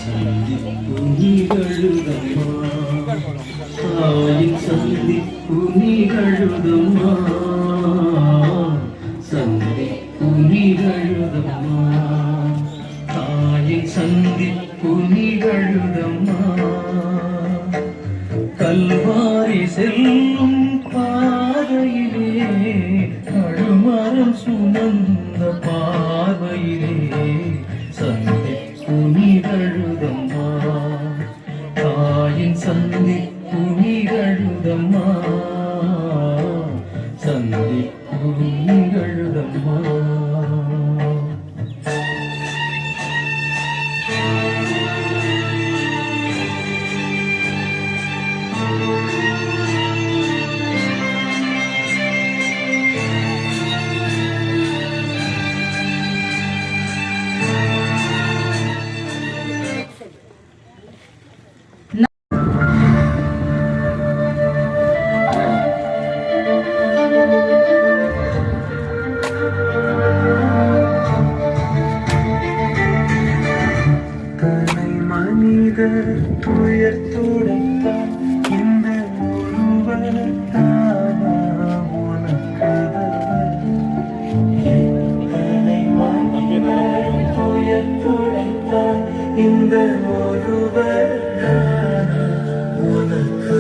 சந்திப்பு நிகழுதம்மா, தாயின் சந்திப்பு நிகழுதம்மா, சந்திப்பு நிகழுதம்மா, தாயின் சந்திப்பு நிகழுதம்மா. கல்வாரி செல்லும் பாதையிலே, கழுமரம் சுமந்த பார்வையிலே சந்திப்பு நிகழுதம்மா, தாயின் சந்திப்பு நிகழுதம்மா, சந்திப்பு நிகழுதம்மா. துயர் துடைத்தான் இந்த ஒருவர் தானா உனக்கு, துயர் துடைத்தான் இந்த ஒருவர் தானா உனக்கு.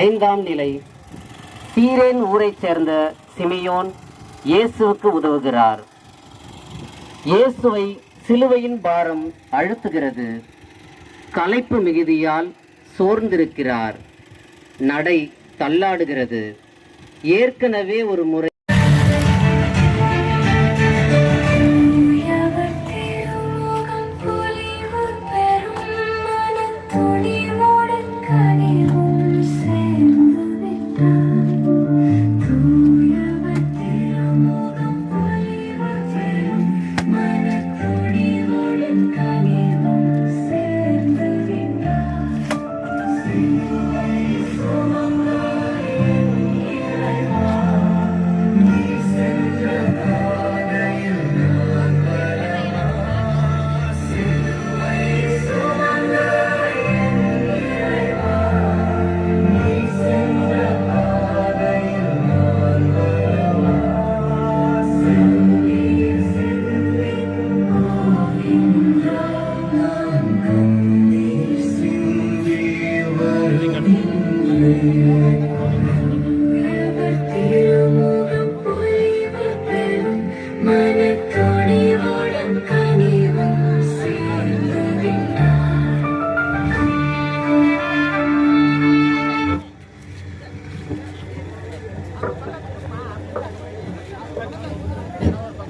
ஐந்தாம் நிலை. சீரேன் ஊரைச் சேர்ந்த சிமியோன் இயேசுவுக்கு உதவுகிறார். இயேசுவை சிலுவையின் பாரம் அழுத்துகிறது. களைப்பு மிகுதியால் சோர்ந்திருக்கிறார். நடை தள்ளாடுகிறது. ஏற்கனவே ஒரு முறை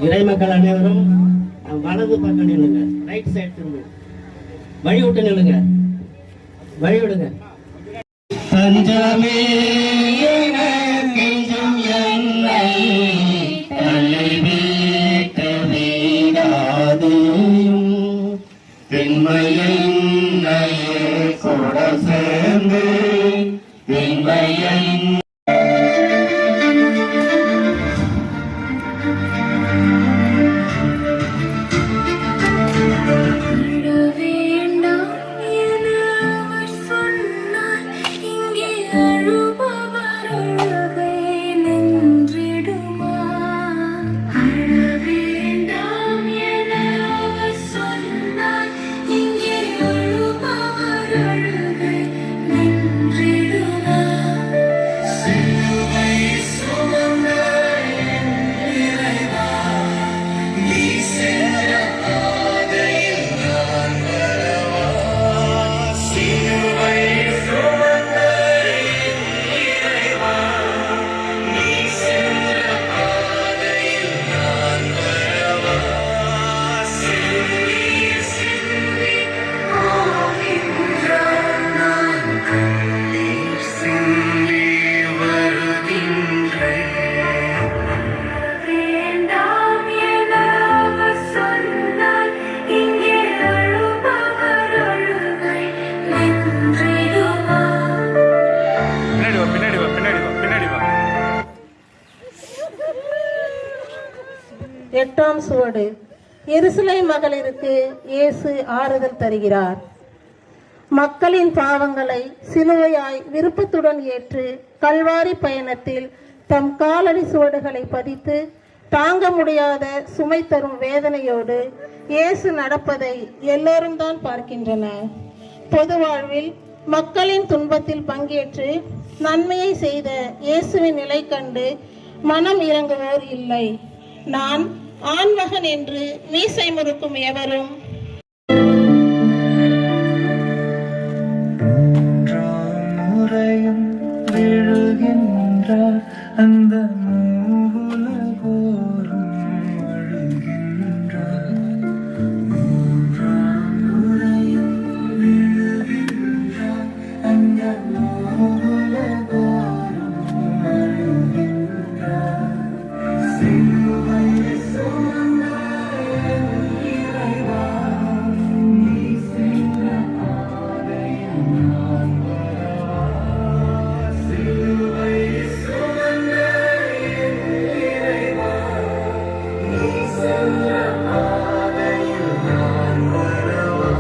இறைமக்கள் அனைவரும் வலது பக்கம் நில்லுங்க, ரைட் சைடு திரும்ப, வழி விட்டு நில்லுங்க, வழி விடுங்க. பஞ்சமே கெஞ்சும் என்னை தலைவீட்ட வீடாதேயும், பெண்மையையே கூட சேர்ந்து பெண்மையை அழுபவர் 8ஆம் சுவடு. எருசலேம் மகளிருக்கு இயேசு ஆறுதல் தருகிறார். மக்களின் பாவங்களை சிலுவையாய் விருப்பத்துடன் ஏற்று கல்வாரி பயணத்தில் தம் காலடி சுவடுகளை பதித்து தாங்க முடியாத சுமை தரும் வேதனையோடு இயேசு நடப்பதை எல்லோரும் தான் பார்க்கின்றனர். பொது வாழ்வில் மக்களின் துன்பத்தில் பங்கேற்று நன்மையை செய்த இயேசுவின் நிலை கண்டு மனம் இறங்குவோர் இல்லை. நான் ஆண்மகன் என்று மீசை முறுக்கும் எவரும் முறையும் விழுகின்றார் அந்த மூலகோரும் அழுகின்றார். மூன்றாம் முறையும் விழுகின்றார் அந்த மூலகோரும் அழுகின்றார். சிலுவை சுமந்த இறைவா, நீ சென்ற பாதையில் நான் வரவா. சிலுவை சுமந்த இறைவா, நீ சென்ற பாதையில் நான் வரவா.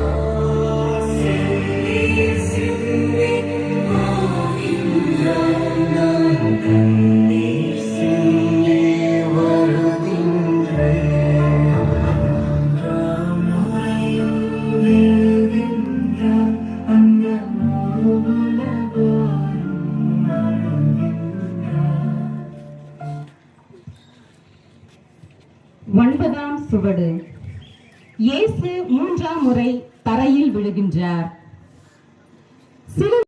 சிந்தி சிந்தி போகின்றேன் நான், கண்ணீர் சிந்தி வருகின்றேன். மூன்றாம் முறையும் விழுகின்றார் அந்த மூலகோரும் அழுகின்றார். 9ஆம் சுவடு. இயேசு 3ஆம் முறை தரையில் விழுகின்றார். சிலுவை